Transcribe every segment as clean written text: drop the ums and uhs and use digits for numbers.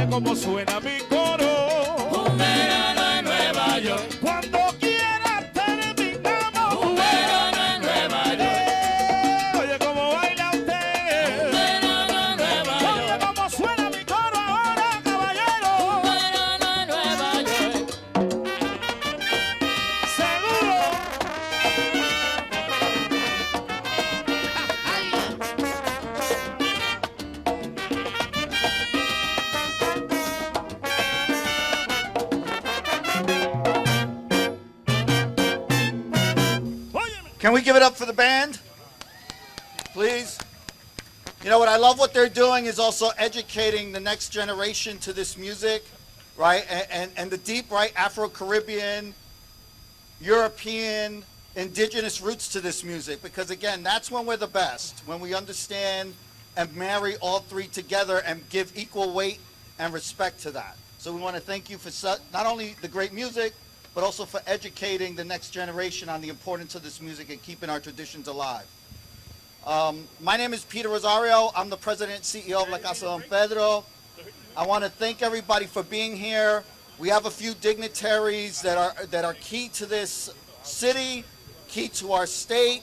Como suena mi coro, un verano en Nueva York. Cuando quiera terminamos, un verano en Nueva York. Oye cómo baila usted, un verano en Nueva York. Oye cómo suena mi coro ahora, caballero. Un verano en Nueva York. Seguro. Can we give it up for the band? Please. You know what I love what they're doing is also educating the next generation to this music, right? And the deep, right, Afro-Caribbean, European, indigenous roots to this music. Because again, that's when we're the best, when we understand and marry all three together and give equal weight and respect to that. So we want to thank you for not only the great music, but also for educating the next generation on the importance of this music and keeping our traditions alive. My name is Peter Rosario. I'm the president and CEO of La Casa Don Pedro. I want to thank everybody for being here. We have a few dignitaries that are key to this city, key to our state,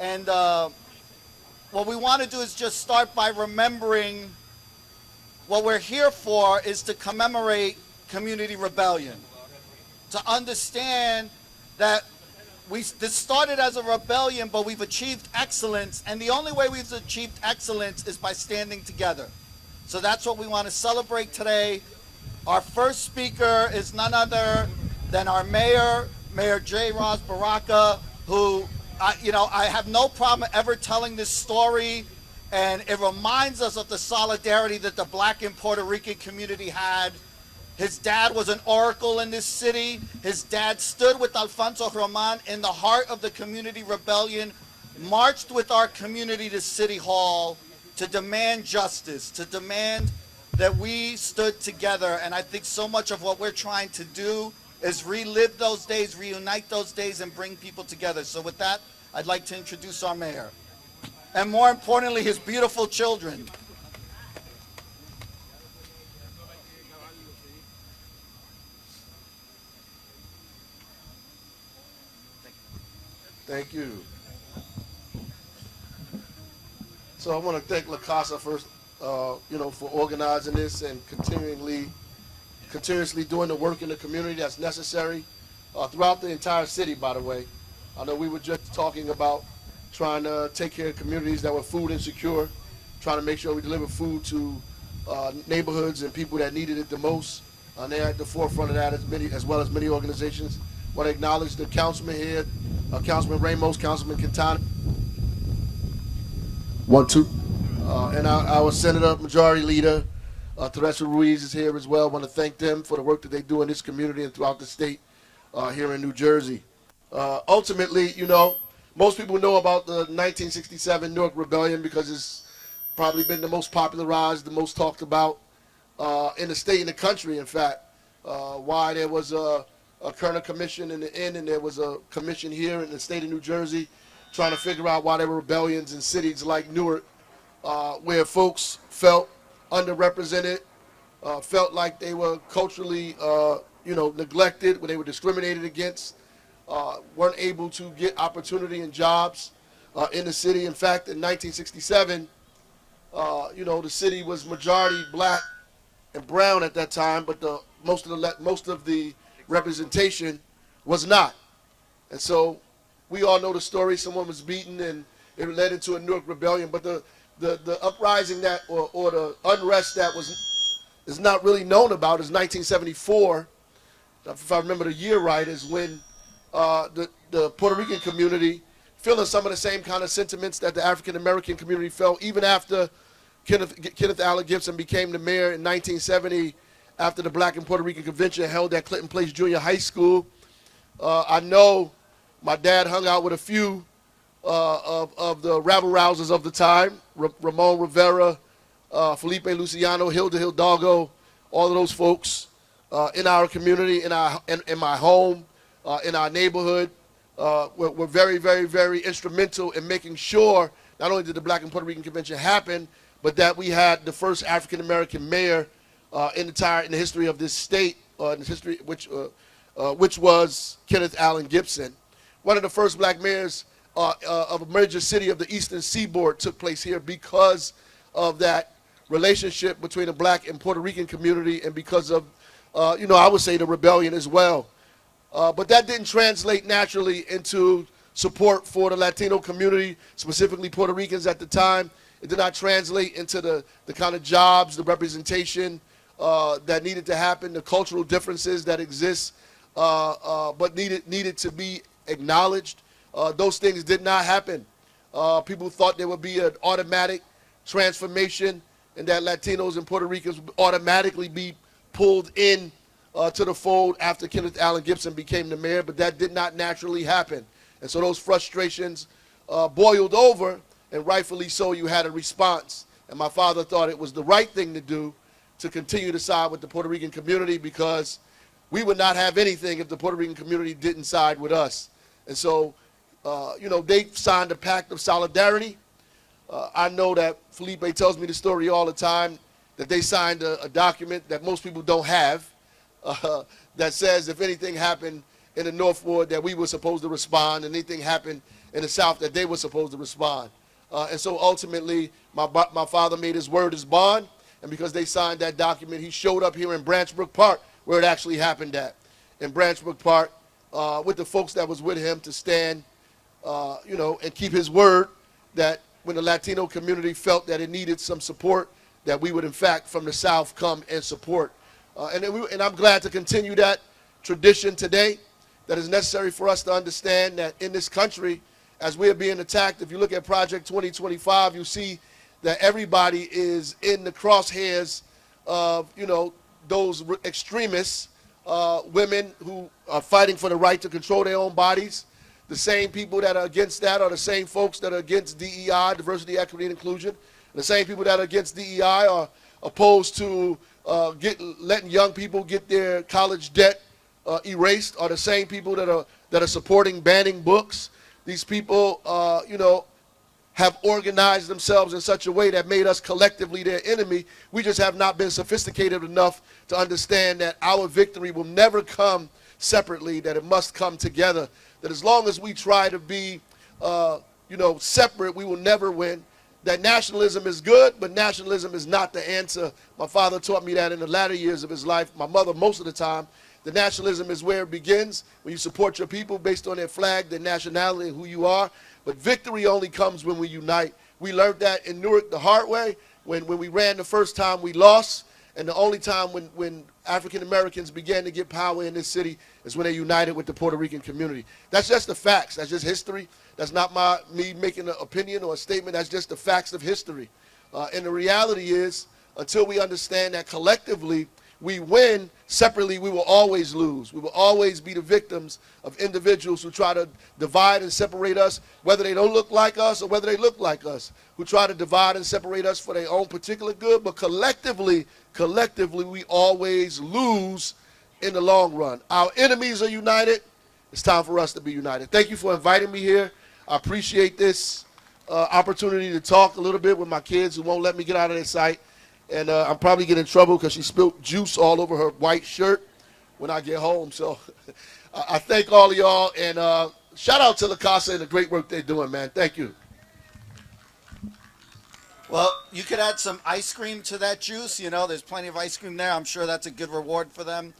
and what we want to do is just start by remembering what we're here for is to commemorate community rebellion. To understand that this started as a rebellion, but we've achieved excellence, and the only way we've achieved excellence is by standing together. So that's what we want to celebrate today. Our first speaker is none other than our mayor, Mayor J. Ross Baraka, who, I have no problem ever telling this story, and it reminds us of the solidarity that the Black and Puerto Rican community had. His dad was an oracle in this city. His dad stood with Alfonso Roman in the heart of the community rebellion, marched with our community to City Hall to demand justice, to demand that we stood together. And I think so much of what we're trying to do is relive those days, reunite those days, and bring people together. So with that, I'd like to introduce our mayor. And more importantly, his beautiful children. Thank you. So I want to thank La Casa first, for organizing this and continuously doing the work in the community that's necessary throughout the entire city, by the way. I know we were just talking about trying to take care of communities that were food insecure, trying to make sure we deliver food to neighborhoods and people that needed it the most. And they're at the forefront of that as well as many organizations. I want to acknowledge the councilman here, Councilman Ramos, Councilman Quintana. 1, 2. And our Senator Majority Leader, Teresa Ruiz is here as well. I want to thank them for the work that they do in this community and throughout the state here in New Jersey. Ultimately, most people know about the 1967 Newark Rebellion because it's probably been the most popularized, the most talked about in the state and the country, in fact. Why there was a Kerner Commission in the end, and there was a commission here in the state of New Jersey trying to figure out why there were rebellions in cities like Newark where folks felt underrepresented, felt like they were culturally neglected, where they were discriminated against, weren't able to get opportunity and jobs in the city. In fact, in 1967, the city was majority black and brown at that time, but most of the representation was not. And so we all know the story. Someone was beaten and it led into a Newark rebellion. But the uprising that or the unrest that is not really known about is 1974. If I remember the year right, is when the Puerto Rican community feeling some of the same kind of sentiments that the African American community felt, even after Kenneth Allen Gibson became the mayor in 1970, after the Black and Puerto Rican Convention held at Clinton Place Junior High School. I know my dad hung out with a few of the rabble-rousers of the time, Ramon Rivera, Felipe Luciano, Hilda Hidalgo, all of those folks in our community, in my home, in our neighborhood, were very, very, very instrumental in making sure not only did the Black and Puerto Rican Convention happen, but that we had the first African-American mayor in the history of this state, in history, which was Kenneth Allen Gibson. One of the first black mayors of a major city of the Eastern Seaboard took place here because of that relationship between the Black and Puerto Rican community, and because of, I would say the rebellion as well. But that didn't translate naturally into support for the Latino community, specifically Puerto Ricans at the time. It did not translate into the kind of jobs, the representation that needed to happen, the cultural differences that exist, but needed to be acknowledged. Those things did not happen. People thought there would be an automatic transformation and that Latinos and Puerto Ricans would automatically be pulled in to the fold after Kenneth Allen Gibson became the mayor, but that did not naturally happen. And so those frustrations boiled over, and rightfully so, you had a response. And my father thought it was the right thing to do to continue to side with the Puerto Rican community, because we would not have anything if the Puerto Rican community didn't side with us. And so, they signed a pact of solidarity. I know that Felipe tells me the story all the time, that they signed a document that most people don't have, that says if anything happened in the North Ward that we were supposed to respond, and anything happened in the South that they were supposed to respond. And so ultimately, my father made his word his bond, and because they signed that document, he showed up here in Brook Park, where it actually happened at, in Brook Park, with the folks that was with him to stand, and keep his word that when the Latino community felt that it needed some support, that we would, in fact, from the South come and support. And I'm glad to continue that tradition today, that is necessary for us to understand that in this country, as we are being attacked, if you look at Project 2025, you see that everybody is in the crosshairs of, those extremists, women who are fighting for the right to control their own bodies. The same people that are against that are the same folks that are against DEI, diversity, equity, and inclusion. And the same people that are against DEI are opposed to letting young people get their college debt erased, are the same people that are supporting banning books. These people, have organized themselves in such a way that made us collectively their enemy. We just have not been sophisticated enough to understand that our victory will never come separately, that it must come together. That as long as we try to be, separate, we will never win. That nationalism is good, but nationalism is not the answer. My father taught me that in the latter years of his life. My mother, most of the time. The nationalism is where it begins, when you support your people based on their flag, their nationality, and who you are. But victory only comes when we unite. We learned that in Newark the hard way. When we ran the first time, we lost. And the only time when African Americans began to get power in this city is when they united with the Puerto Rican community. That's just the facts. That's just history. That's not me making an opinion or a statement. That's just the facts of history. And the reality is, until we understand that collectively we win, separately we will always lose. We will always be the victims of individuals who try to divide and separate us, whether they don't look like us or whether they look like us, who try to divide and separate us for their own particular good, but collectively we always lose in the long run. Our enemies are united. It's time for us to be united. Thank you for inviting me here. I appreciate this opportunity to talk a little bit with my kids who won't let me get out of their sight. And I'm probably getting in trouble because she spilled juice all over her white shirt when I get home. So I thank all of y'all, and shout out to La Casa and the great work they're doing, man. Thank you. Well, you could add some ice cream to that juice. There's plenty of ice cream there. I'm sure that's a good reward for them.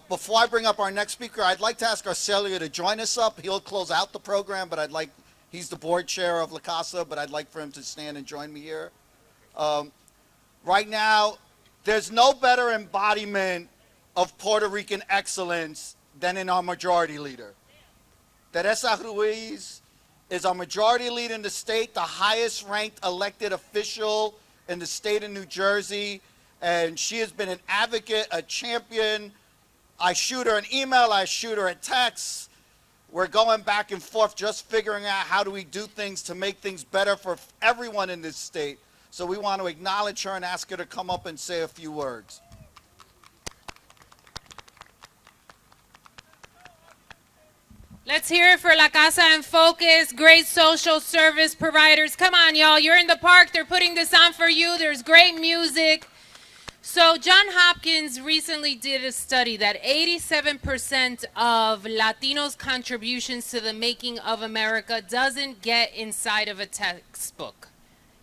Before I bring up our next speaker, I'd like to ask Arcelio to join us up. He'll close out the program, but he's the board chair of La Casa, but I'd like for him to stand and join me here. Right now, there's no better embodiment of Puerto Rican excellence than in our majority leader. Teresa Ruiz is our majority leader in the state, the highest ranked elected official in the state of New Jersey. And she has been an advocate, a champion. I shoot her an email, I shoot her a text. We're going back and forth just figuring out how do we do things to make things better for everyone in this state. So we want to acknowledge her and ask her to come up and say a few words. Let's hear it for La Casa en Focus, great social service providers. Come on, y'all. You're in the park. They're putting this on for you. There's great music. So John Hopkins recently did a study that 87% of Latinos' contributions to the making of America doesn't get inside of a textbook.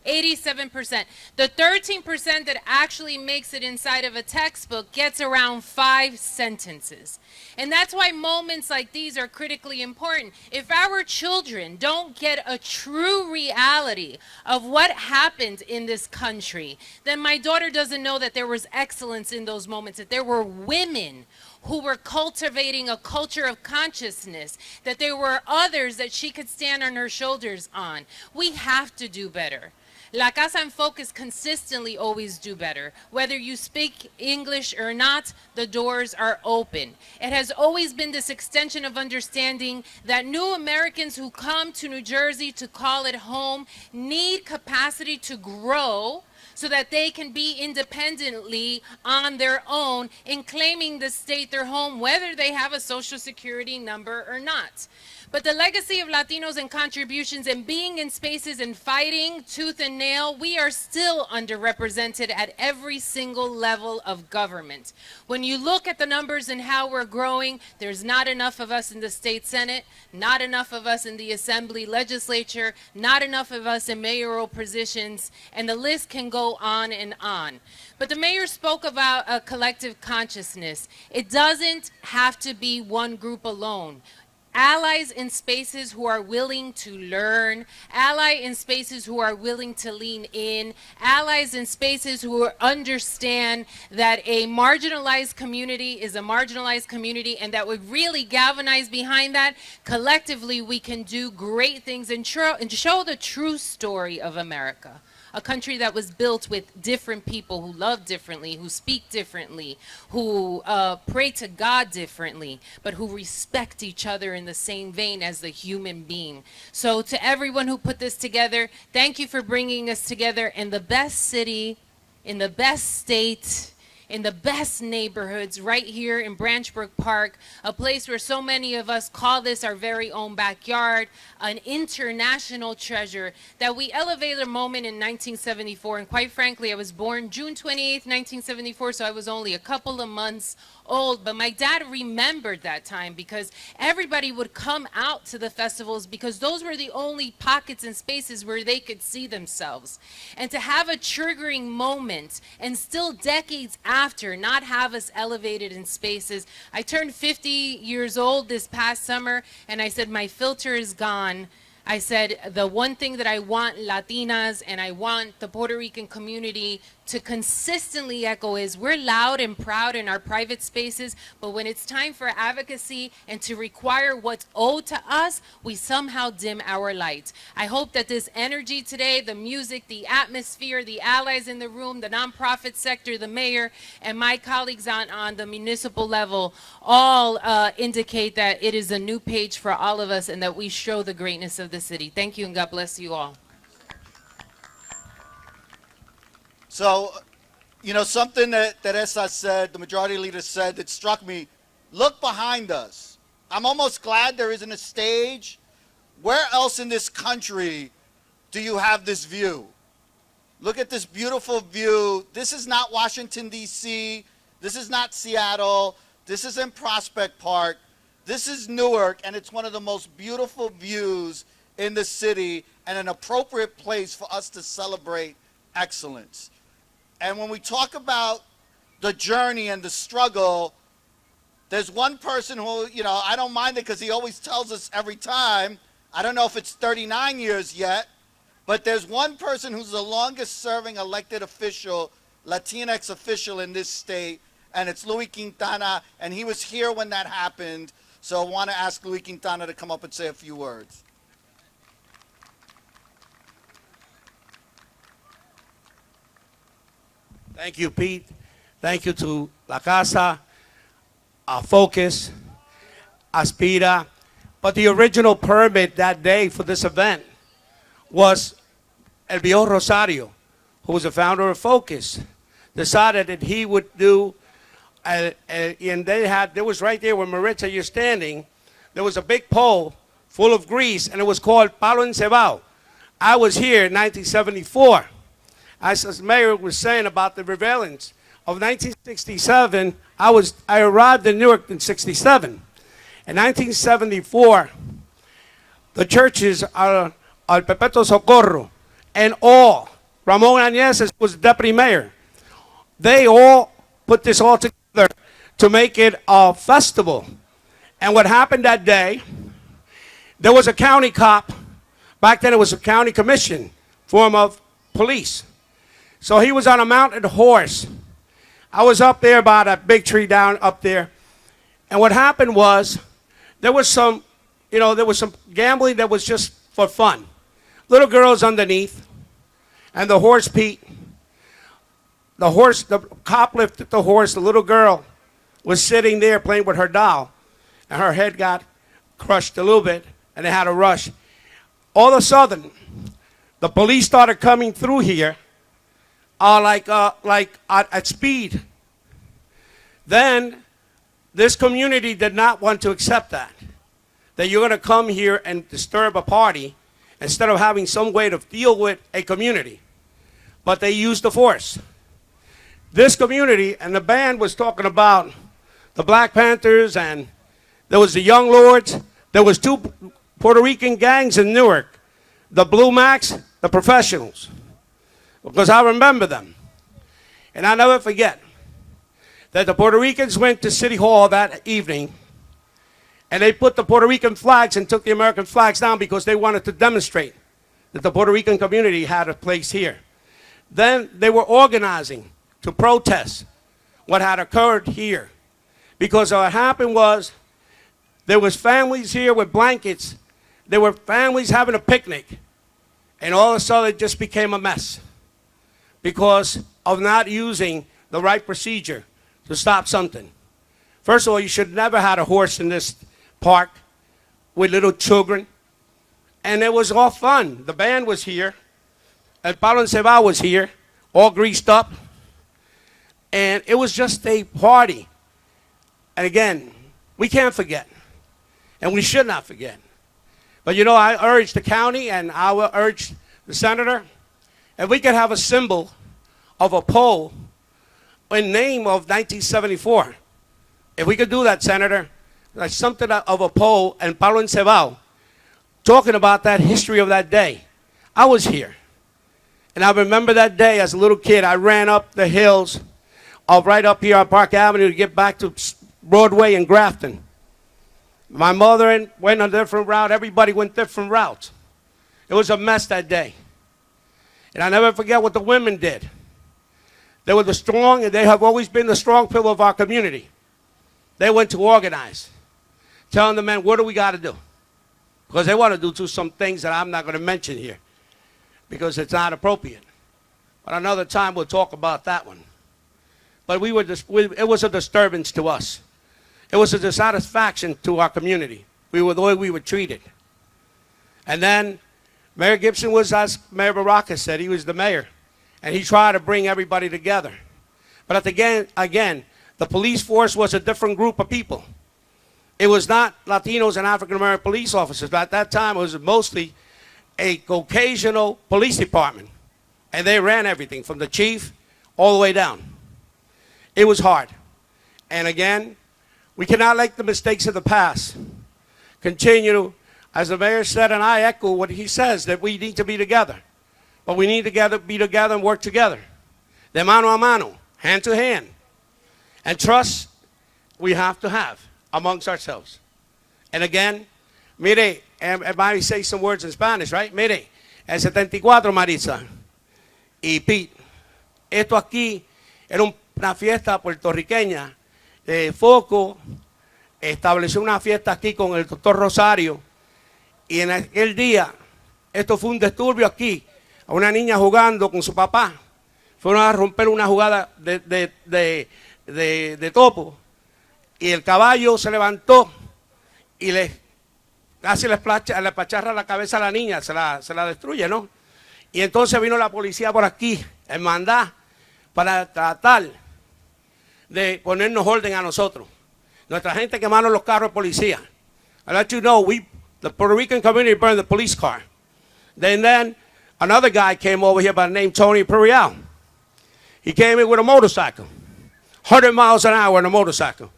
87%. The 13% that actually makes it inside of a textbook gets around 5 sentences. And that's why moments like these are critically important. If our children don't get a true reality of what happened in this country, then my daughter doesn't know that there was excellence in those moments, that there were women who were cultivating a culture of consciousness, that there were others that she could stand on her shoulders on. We have to do better. La Casa en Focus consistently always do better. Whether you speak English or not, the doors are open. It has always been this extension of understanding that new Americans who come to New Jersey to call it home need capacity to grow so that they can be independently on their own in claiming the state their home, whether they have a social security number or not. But the legacy of Latinos and contributions and being in spaces and fighting tooth and nail, we are still underrepresented at every single level of government. When you look at the numbers and how we're growing, there's not enough of us in the state Senate, not enough of us in the Assembly legislature, not enough of us in mayoral positions, and the list can go on and on. But the mayor spoke about a collective consciousness. It doesn't have to be one group alone. Allies in spaces who are willing to learn, allies in spaces who are willing to lean in, allies in spaces who understand that a marginalized community is a marginalized community and that would really galvanize behind that. Collectively, we can do great things and show the true story of America. A country that was built with different people who love differently, who speak differently, who pray to God differently, but who respect each other in the same vein as the human being. So to everyone who put this together, thank you for bringing us together in the best city, in the best state, in the best neighborhoods right here in Branch Brook Park, a place where so many of us call this our very own backyard, an international treasure that we elevated a moment in 1974. And quite frankly, I was born June 28th, 1974, so I was only a couple of months old, but my dad remembered that time because everybody would come out to the festivals because those were the only pockets and spaces where they could see themselves. And to have a triggering moment and still decades after not have us elevated in spaces. I turned 50 years old this past summer and I said my filter is gone. I said the one thing that I want Latinas and I want the Puerto Rican community to consistently echo is we're loud and proud in our private spaces, but when it's time for advocacy and to require what's owed to us, we somehow dim our light. I hope that this energy today, the music, the atmosphere, the allies in the room, the nonprofit sector, the mayor, and my colleagues on the municipal level all indicate that it is a new page for all of us and that we show the greatness of the city. Thank you and God bless you all. So, you know, something that Esa said, the majority leader said, that struck me, look behind us. I'm almost glad there isn't a stage. Where else in this country do you have this view? Look at this beautiful view. This is not Washington, D.C. This is not Seattle. This isn't Prospect Park. This is Newark, and it's one of the most beautiful views in the city and an appropriate place for us to celebrate excellence. And when we talk about the journey and the struggle, there's one person who, you know, I don't mind it because he always tells us every time. I don't know if it's 39 years yet, but there's one person who's the longest serving elected official, Latinx official in this state, and it's Luis Quintana, and he was here when that happened. So I want to ask Luis Quintana to come up and say a few words. Thank you, Pete. Thank you to La Casa, Focus, Aspira. But the original permit that day for this event was El Viejo Rosario, who was the founder of Focus, decided that he would do, and there was right there where Maritza, you're standing, there was a big pole full of grease, and it was called Palo Encebado. I was here in 1974. As the mayor was saying about the surveillance of 1967, I arrived in Newark in 67. In 1974, the churches are Al Perpetuo Socorro and all, Ramon Añez was deputy mayor. They all put this all together to make it a festival. And what happened that day, there was a county cop. Back then it was a county commission form of police. So he was on a mounted horse. I was up there by that big tree down up there. And what happened was, there was some gambling that was just for fun. Little girls underneath, and the horse Pete. The cop lifted the horse, the little girl was sitting there playing with her doll, and her head got crushed a little bit, and they had to rush. All of a sudden, the police started coming through here, at speed. Then, this community did not want to accept that you're going to come here and disturb a party instead of having some way to deal with a community. But they used the force. This community, and the band was talking about the Black Panthers, and there was the Young Lords. There was two Puerto Rican gangs in Newark, the Blue Max, the Professionals, because I remember them. And I'll never forget that the Puerto Ricans went to City Hall that evening, and they put the Puerto Rican flags and took the American flags down because they wanted to demonstrate that the Puerto Rican community had a place here. Then they were organizing to protest what had occurred here. Because what happened was, there was families here with blankets. There were families having a picnic. And all of a sudden, it just became a mess because of not using the right procedure to stop something. First of all, you should never have a horse in this park with little children. And it was all fun. The band was here. And Palo Encebado was here, all greased up. And it was just a party. And again, we can't forget. And we should not forget. But you know, I urge the county and I will urge the senator, if we could have a symbol of a pole in name of 1974. If we could do that, Senator, like something of a pole and Palo Encebado, talking about that history of that day. I was here. And I remember that day as a little kid, I ran up the hills of right up here on Park Avenue to get back to Broadway and Grafton. My mother went a different route. Everybody went different routes. It was a mess that day. And I never forget what the women did. They were the strong, and they have always been the strong pillar of our community. They went to organize, telling the men, what do we got to do? Because they want to do some things that I'm not going to mention here because it's not appropriate. But another time we'll talk about that one. But it was a disturbance to us. It was a dissatisfaction to our community. The way we were treated. And then Mayor Gibson was, as Mayor Baraka said, he was the mayor. And he tried to bring everybody together. But again, the police force was a different group of people. It was not Latinos and African-American police officers. But at that time, it was mostly a Caucasian police department. And they ran everything from the chief all the way down. It was hard. And again, we cannot let the mistakes of the past continue. As the mayor said, and I echo what he says, that we need to be together. But we need to be together and work together. De mano a mano, hand to hand. And trust we have to have amongst ourselves. And again, mire, everybody say some words in Spanish, right? Mire, el 74, Marisa y Pete, esto aquí era una fiesta puertorriqueña. Foco estableció una fiesta aquí con el doctor Rosario. Y en aquel día, esto fue un disturbio aquí. A una niña jugando con su papá. fueron a romper una jugada de topo y el caballo se levantó y casi le pacharra la cabeza a la niña, se la destruye, ¿no? Y entonces vino la policía por aquí, hermandad, para tratar de ponernos orden a nosotros. Nuestra gente quemaron los carros de policía. I let you know, the Puerto Rican community burned the police car. Then another guy came over here by the name Tony Periel. He came in with a motorcycle, 100 miles an hour on a motorcycle.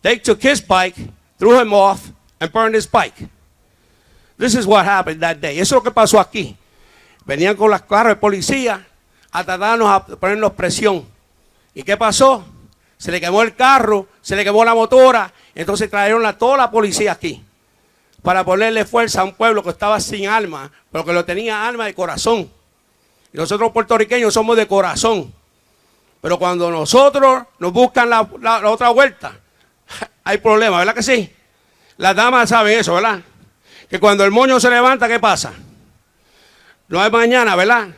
They took his bike, threw him off, and burned his bike. This is what happened that day. Eso es lo que pasó aquí. Venían con los carros de policía a tratarnos a ponernos presión. ¿Y qué pasó? Se le quemó el carro, se le quemó la motora, entonces trajeron a toda la policía aquí para ponerle fuerza a un pueblo que estaba sin alma, pero que lo tenía alma de corazón. Y nosotros puertorriqueños somos de corazón. Pero cuando nosotros nos buscan la otra vuelta, hay problemas, ¿verdad que sí? Las damas saben eso, ¿verdad? Que cuando el moño se levanta, ¿qué pasa? No hay mañana, ¿verdad?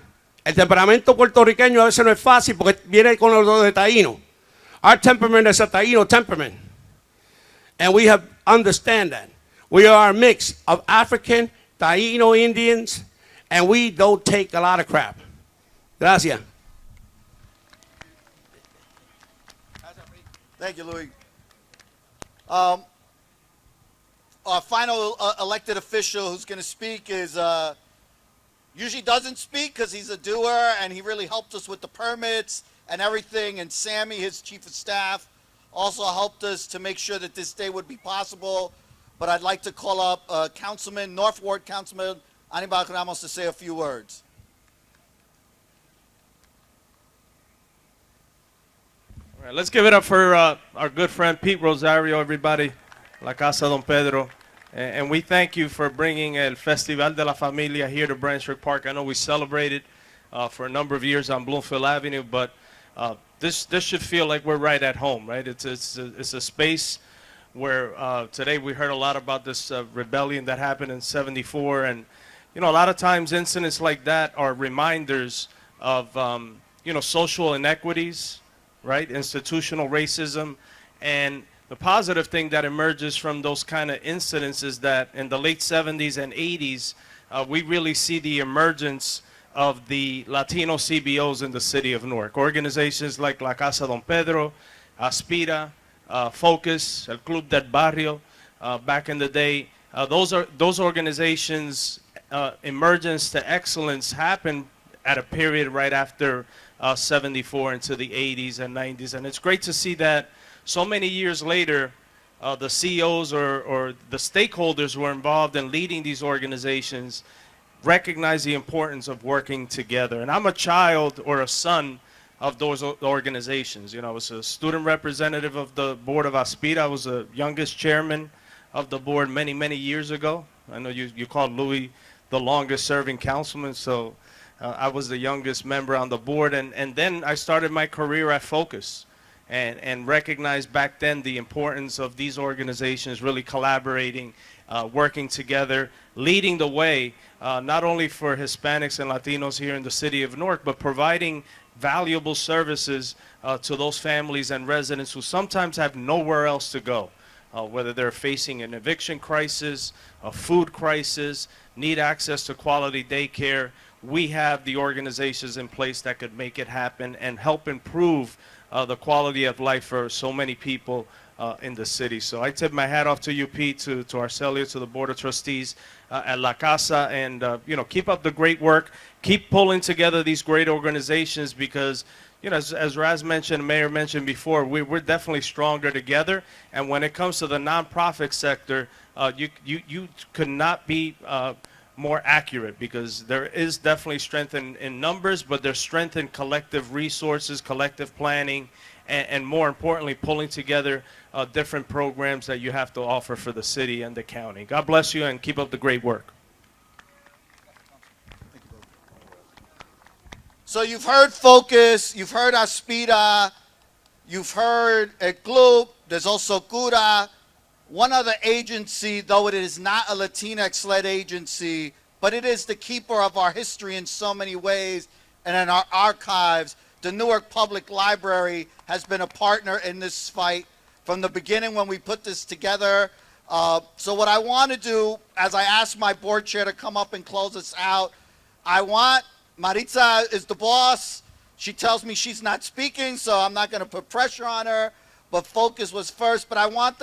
El temperamento puertorriqueño a veces no es fácil porque viene con los de taíno. Our temperament is a taíno temperament. And we have understand that. We are a mix of African, Taíno Indians, and we don't take a lot of crap. Gracias. Thank you, Louis. Our final elected official who's going to speak is usually doesn't speak because he's a doer and he really helped us with the permits and everything. And Sammy, his chief of staff, also helped us to make sure that this day would be possible. But I'd like to call up North Ward Councilman Anibal Ramos to say a few words. All right, let's give it up for our good friend Pete Rosario, everybody, La Casa Don Pedro. And we thank you for bringing El Festival de la Familia here to Branchburg Park. I know we celebrated for a number of years on Bloomfield Avenue, but this should feel like we're right at home, right? It's a space where today we heard a lot about this rebellion that happened in '74, and you know, a lot of times incidents like that are reminders of social inequities, right? Institutional racism, and the positive thing that emerges from those kind of incidents is that in the late 70s and 80s, we really see the emergence of the Latino CBOs in the city of Newark. Organizations like La Casa Don Pedro, Aspira, Focus, El Club del Barrio, back in the day. Those organizations' emergence to excellence happened at a period right after 74 into the 80s and 90s. And it's great to see that so many years later, the CEOs or the stakeholders who are involved in leading these organizations recognize the importance of working together. And I'm a child or a son of those organizations. You know, I was a student representative of the board of Aspira. I was the youngest chairman of the board many, many years ago. I know you called Louis the longest serving councilman, so I was the youngest member on the board. And then I started my career at Focus. And recognized back then the importance of these organizations really collaborating, working together, leading the way, not only for Hispanics and Latinos here in the city of Newark, but providing valuable services to those families and residents who sometimes have nowhere else to go, whether they're facing an eviction crisis, a food crisis, need access to quality daycare. We have the organizations in place that could make it happen and help improve the quality of life for so many people in the city. So I tip my hat off to you, Pete, to Arcelia, to the Board of Trustees at La Casa, and keep up the great work. Keep pulling together these great organizations because, as Raz mentioned, Mayor mentioned before, we're definitely stronger together. And when it comes to the nonprofit sector, you could not be more accurate because there is definitely strength in numbers, but there's strength in collective resources, collective planning, and more importantly, pulling together different programs that you have to offer for the city and the county. God bless you and keep up the great work. So you've heard Focus, you've heard Aspira, you've heard El Club, there's also Cura. One other agency, though it is not a Latinx-led agency, but it is the keeper of our history in so many ways, and in our archives. The Newark Public Library has been a partner in this fight from the beginning when we put this together. So what I want to do, as I ask my board chair to come up and close us out, I want, Maritza is the boss. She tells me she's not speaking, so I'm not going to put pressure on her, but focus was first. But I want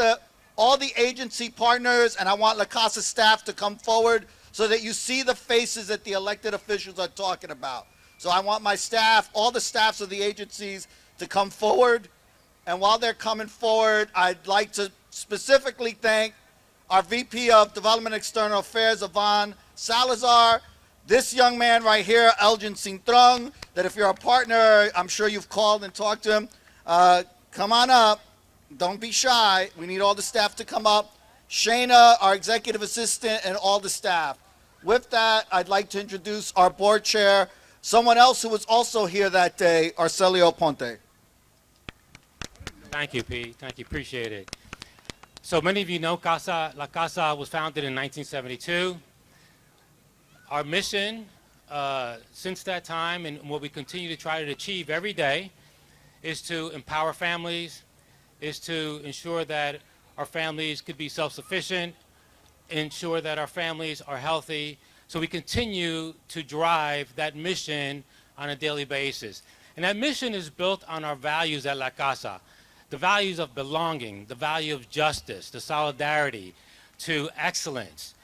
all the agency partners and I want La Casa staff to come forward so that you see the faces that the elected officials are talking about. So I want my staff, all the staffs of the agencies to come forward. And while they're coming forward, I'd like to specifically thank our VP of Development and External Affairs, Ivan Salazar. This young man right here, Elgin Sintrong, that if you're a partner, I'm sure you've called and talked to him. Come on up. Don't be shy. We need all the staff to come up. Shayna, our executive assistant, and all the staff. With that, I'd like to introduce our board chair, someone else who was also here that day, Arcelio Ponte. Thank you, Pete. Thank you. Appreciate it. So many of you know La Casa was founded in 1972. Our mission since that time and what we continue to try to achieve every day is to empower families, is to ensure that our families could be self-sufficient, ensure that our families are healthy. So we continue to drive that mission on a daily basis. And that mission is built on our values at La Casa. The values of belonging, the value of justice, the solidarity, to excellence.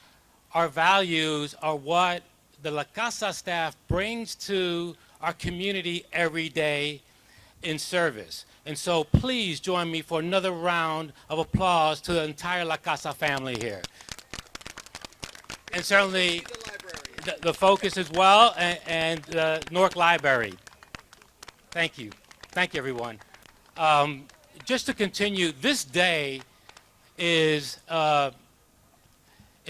Our values are what the La Casa staff brings to our community every day in service. And so please join me for another round of applause to the entire La Casa family here. And certainly the focus as well and the Newark Library. Thank you. Thank you, everyone. Just to continue, this day is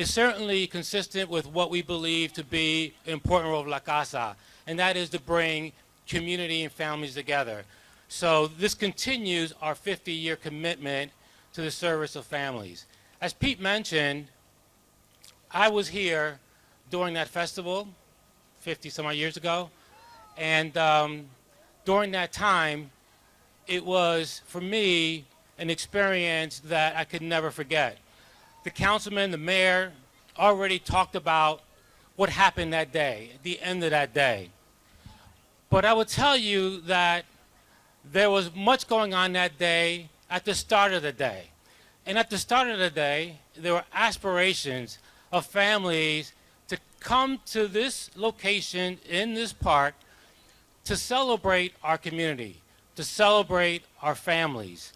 certainly consistent with what we believe to be an important role of La Casa, and that is to bring community and families together. So this continues our 50-year commitment to the service of families. As Pete mentioned, I was here during that festival 50-some-odd years ago, and during that time, it was, for me, an experience that I could never forget. The councilman, the mayor, already talked about what happened that day, at the end of that day. But I would tell you that there was much going on that day at the start of the day. And at the start of the day, there were aspirations of families to come to this location in this park to celebrate our community, to celebrate our families.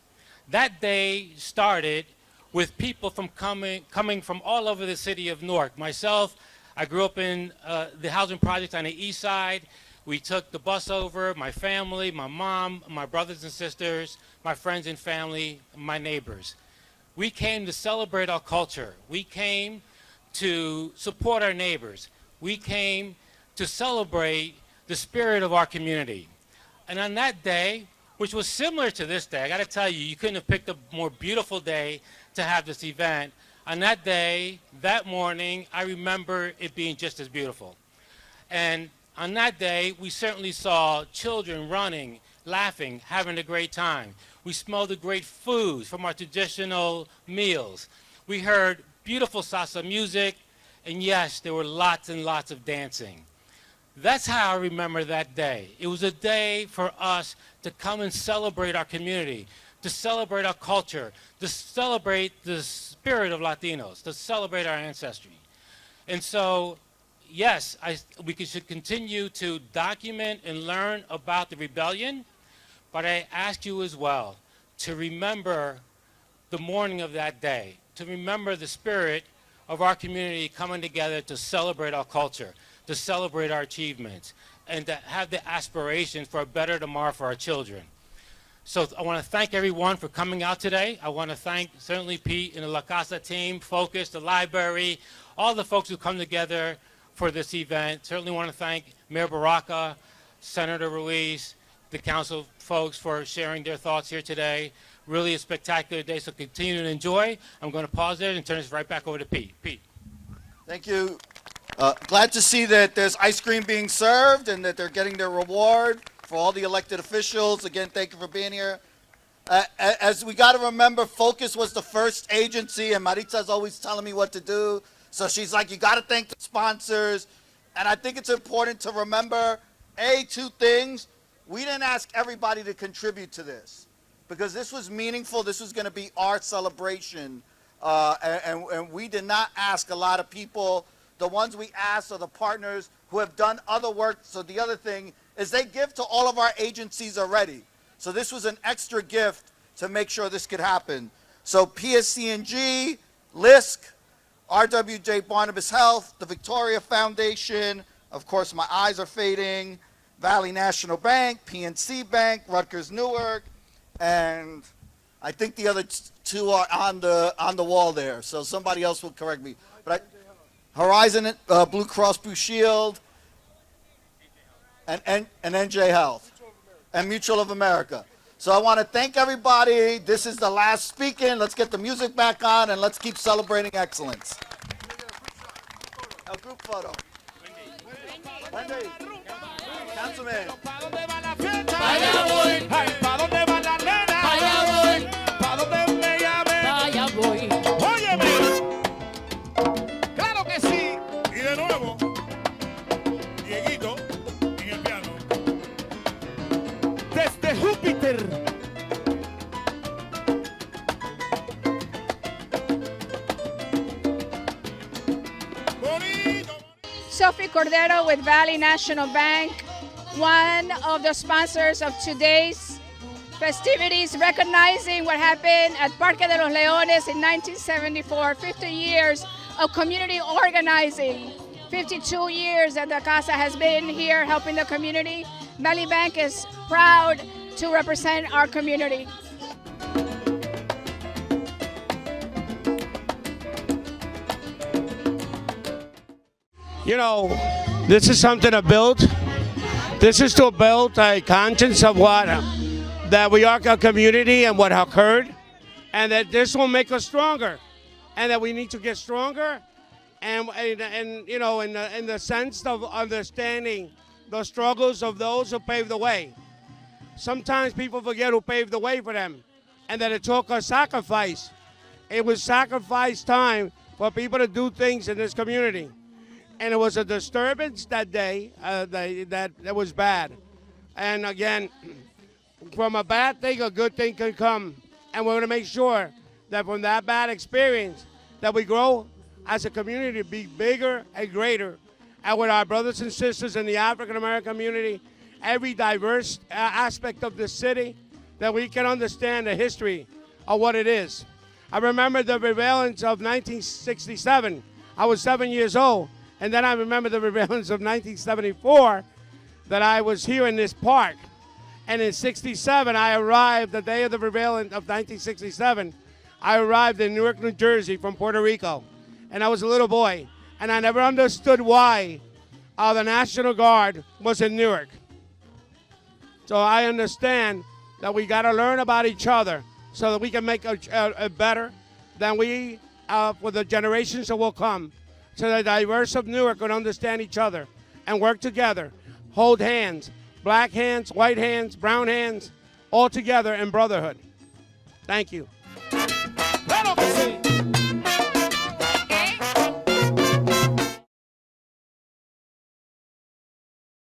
That day started with people from coming from all over the city of Newark. Myself, I grew up in the housing projects on the east side. We took the bus over, my family, my mom, my brothers and sisters, my friends and family, my neighbors. We came to celebrate our culture. We came to support our neighbors. We came to celebrate the spirit of our community. And on that day, which was similar to this day, I got to tell you, you couldn't have picked a more beautiful day to have this event. On that day, that morning, I remember it being just as beautiful. And on that day, we certainly saw children running, laughing, having a great time. We smelled the great foods from our traditional meals. We heard beautiful salsa music, and yes, there were lots and lots of dancing. That's how I remember that day. It was a day for us to come and celebrate our community, to celebrate our culture, to celebrate the spirit of Latinos, to celebrate our ancestry. And so, yes, we should continue to document and learn about the rebellion, but I ask you as well to remember the morning of that day, to remember the spirit of our community coming together to celebrate our culture, to celebrate our achievements, and to have the aspirations for a better tomorrow for our children. So I want to thank everyone for coming out today. I want to thank certainly Pete and the La Casa team, Focus, the library, all the folks who come together for this event. Certainly want to thank Mayor Baraka, Senator Ruiz, the council folks for sharing their thoughts here today. Really a spectacular day, so continue to enjoy. I'm going to pause there and turn this right back over to Pete. Pete. Thank you, Glad to see that there's ice cream being served and that they're getting their reward for all the elected officials. Again, thank you for being here. As we got to remember, Focus was the first agency, and Maritza's always telling me what to do. So she's like, you got to thank the sponsors. And I think it's important to remember, two things. We didn't ask everybody to contribute to this because this was meaningful. This was going to be our celebration. And we did not ask a lot of people. The ones we asked are the partners who have done other work. So the other thing is they give to all of our agencies already. So this was an extra gift to make sure this could happen. So PSC&G, LISC, RWJ Barnabas Health, the Victoria Foundation, of course my eyes are fading, Valley National Bank, PNC Bank, Rutgers Newark, and I think the other two are on the wall there. So somebody else will correct me. But Horizon, Blue Cross Blue Shield, and NJ Health. And Mutual of America. So I want to thank everybody. This is the last speaking. Let's get the music back on and let's keep celebrating excellence. A group photo. Wendy. Councilman. Allá voy, ¿Para dónde va la nena? allá voy, ¿Para dónde me llame? allá voy. Óyeme. Claro que sí. Y de nuevo, Dieguito en el piano. Desde Júpiter. Bonito. Sophie Cordero with Valley National Bank, one of the sponsors of today's festivities, recognizing what happened at Parque de los Leones in 1974, 50 years of community organizing, 52 years that the Casa has been here helping the community. Valley Bank is proud to represent our community. You know, this is something to build. This is to build a conscience of what that we are a community and what occurred, and that this will make us stronger, and that we need to get stronger, and you know, in the sense of understanding the struggles of those who paved the way. Sometimes people forget who paved the way for them, and that it took a sacrifice. It was sacrifice time for people to do things in this community. And it was a disturbance that day that was bad. And again, from a bad thing, a good thing can come. And we're going to make sure that from that bad experience, that we grow as a community to be bigger and greater. And with our brothers and sisters in the African American community, every diverse aspect of the city, that we can understand the history of what it is. I remember the prevalence of 1967. I was 7 years old. And then I remember the prevalence of 1974, that I was here in this park. And in 67, I arrived, the day of the prevalence of 1967, I arrived in Newark, New Jersey from Puerto Rico. And I was a little boy. And I never understood why the National Guard was in Newark. So I understand that we got to learn about each other so that we can make a better than we, for the generations that will come. So the diverse of Newark can understand each other and work together, hold hands, black hands, white hands, brown hands, all together in brotherhood. Thank you.